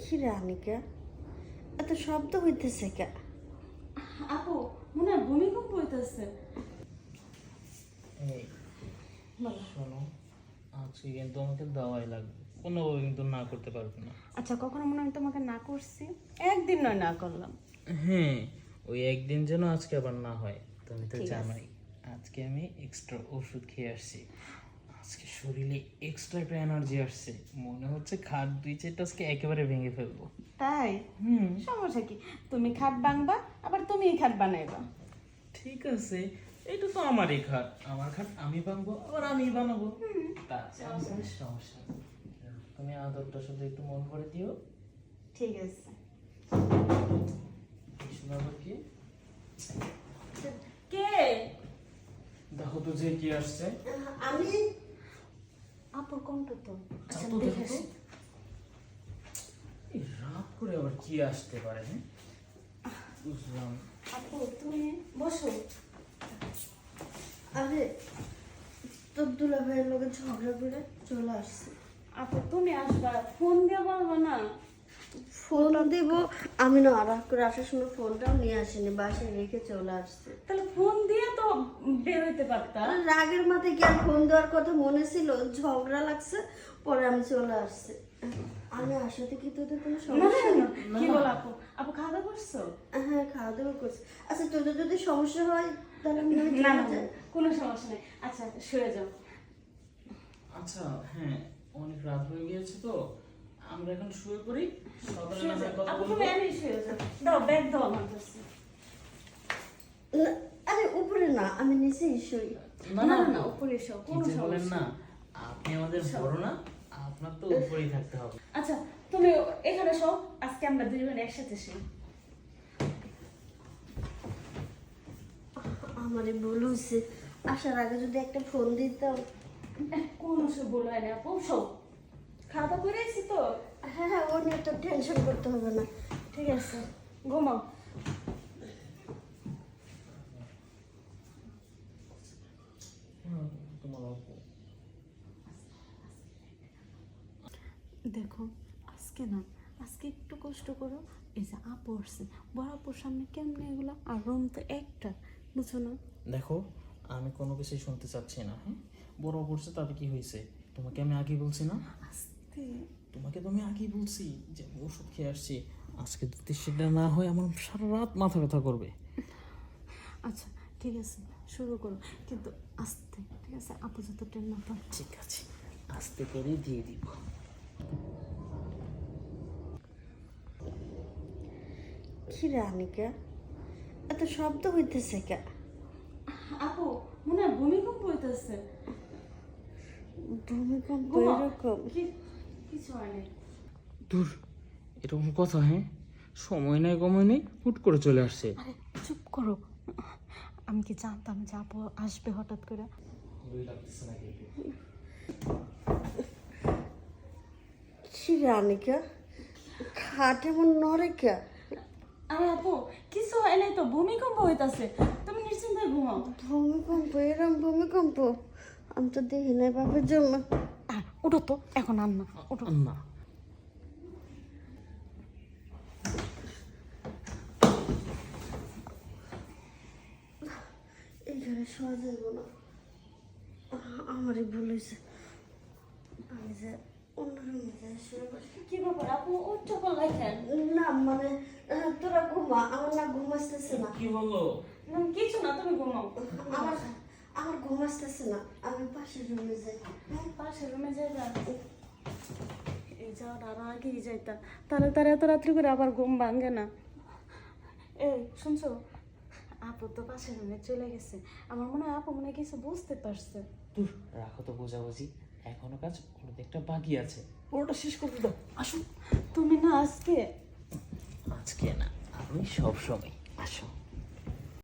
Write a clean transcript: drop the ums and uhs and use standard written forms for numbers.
কি রে আনিকা, এত শব্দ হইতেছে কে? আপু মনে হয় ভূমিকম্প হইতেছে। এই শোনো, আজকে কিন্তু আমাকে দাওয়াই লাগবে, কোনোভাবে কিন্তু না করতে পারবে না। আচ্ছা, কখনো মনে হয় তোমাকে না করছি? একদিন নয় না করলাম। হ্যাঁ, ওই একদিন যেন আজকে আবার না হয়। তুমি তো ঠিক আছে। জানোই আজকে আমি এক্সট্রা ওষুধ খেয়ে আসছি। আজকে শরীরে এক্সট্রা একটা এনার্জি আসছে, মনে হচ্ছে খাট দুই চারটা আজকে একেবারে ভেঙে ফেলবো। তাই? সমস্যা কি? তুমি খাট ভাঙবা, আবার তুমিই খাট বানাইবা। ঠিক আছে, এটা তো আমারই খাট, আমার খাট আমি ভাঙবো আবার আমি বানাবো। সমস্যা নেই। তুমি আদরটা শুধু একটু মন করে দিও। ঠিক আছে। শোনা আবার কি? কে? দেখো তো যে কি আসছে। আমি আপুর কণ্ঠ তো। আচ্ছা, দেখো তো, দেখে দেখো তো। এই রাত করে আবার কি আসতে পারে? হ্যাঁ, বুঝলাম। আপু তুমি বসো। আরে তোর দুলা ভাইয়ের লোকে ঝগড়া করে চলে আসছে। আপু তুমি আসবা, ফোন দিয়ে বলবো না? ফোন দিব আমি না, রাগ করে আসার সময় ফোনটাও নিয়ে আসেনি, বাসায় রেখে চলে আসছে। তাহলে ফোন দিয়ে তো বের হইতে পারতা। আর রাগের মাথায় কি আর ফোন দেওয়ার কথা মনে ছিল? ঝগড়া লাগছে, পরে আমি চলে আসছে। আমি আসাতে কি তোদের কোনো না সমস্যা না, নেই? কি বল আপু? আপু খাওয়া দাওয়া করছো? হ্যাঁ, খাওয়া দাওয়া করছি। আচ্ছা, তোদের যদি সমস্যা হয় তাহলে আমি নয় না চলে না, যাই। কোনো সমস্যা নেই। আচ্ছা, শুয়ে যাও। আচ্ছা, হ্যাঁ, অনেক রাত হয়ে গিয়েছে তো আমরা এখন শুয়ে পড়ি, সকালে শুয়ে না হয় যাও। কথা আপু বলবো। তুমি এমনি শুয়ে যাও। দাও, ব্যাগ দাও আমার কাছে। না, আরে উপরে না, আমি নিচেই শুই। না না না না, উপরে এসো, কি কোনো যে বলেন সমস্যা না, নেই। আপনি আমাদের বড় না, আপনার তো উপরেই থাকতে হবে। আচ্ছা, তুমি এখানে সব, আজকে আমরা দুজন একসাথে শুই। আমারই ভুল হয়েছে, আসার আগে যদি একটা ফোন দিতাম। কোনো সব বলো না আপু, সব খাওয়া দাওয়া করে এসেছি তো। হ্যাঁ হ্যাঁ, ও নিয়ে তো টেনশন করতে হবে না। ঠিক আছে, ঘুমাও। তোমার অপু। দেখো, আজকে না, আজকে একটু কষ্ট করো। এই যে আপু আসছে, বড় আপুর সামনে কেমনে এগুলো, আর রুম তো একটা, বুঝো না? দেখো, আমি কোনো কিছুই শুনতে চাচ্ছি না। হ্যাঁ, বড় পড়ছে তাতে কি হয়েছে? তোমাকে আমি আগেই বলছি না? আস্তে। তোমাকে তো আমি আগেই বলছি যে আমি ওষুধ খেয়ে আসছি। আজকে যদি সেটা না হয় আমার সারা রাত মাথা ব্যথা করবে। আচ্ছা ঠিক আছে, শুরু করো, কিন্তু আস্তে, ঠিক আছে? আপু যত ট্রেন না পায়। ঠিক আছে, আস্তে করে দিয়ে দিব। কি রে আনিকা, এত শব্দ হইতেছে কে? আপু মনে হয় ভূমিকম্প হইতেছে। ভূমিকম্প এরকম? কিছু হয় নাই। দূর, এরকম কথা? হ্যাঁ, সময় নেই কময় নেই, হুট করে চলে আসছে। আরে চুপ করো, আমি কি জানতাম যে আপু আসবে হঠাৎ করে? কি রে আনিকা, খাট এমন নড়ে কে? আরে আপু কিছু হয় নাই তো, ভূমিকম্প হইতাছে, তুমি নিশ্চিন্তে ঘুমাও। ভূমিকম্প? এরকম ভূমিকম্প আমি তো দেখি নাই বাপের জন্য। ওঠো তো, এখন আর না, ওঠো। না, এইখানে শোয়া যাইব না, আমারই ভুল হয়েছে। আমি যে অন্য রুমে যাই শুয়ে বসি। কি ব্যাপার আপু, উঠতে পারলাই কেন? না মানে, তোরা ঘুমা, আমার না ঘুম আসতেছে না। কি বললো? কিছু না, তুমি ঘুমাও। আমার আমার ঘুম আসতেছে না, আমি পাশের রুমে যাই। পাশের রুমে যাইবা? এই যাওয়ার আরো আগেই যাইতা, তাহলে তার এত রাত্রি করে আবার ঘুম ভাঙে না। এই শুনছো, আপু তো পাশের রুমে চলে গেছে। আমার মনে হয় আপু মনে হয় কিছু বুঝতে পারছে। দূর, রাখো তো বোঝাবুঝি, এখনো কাজ অর্ধেকটা বাকি আছে, পুরোটা শেষ করতে দাও। আসো, তুমি না আজকে আজকে না, আমি সব সময়।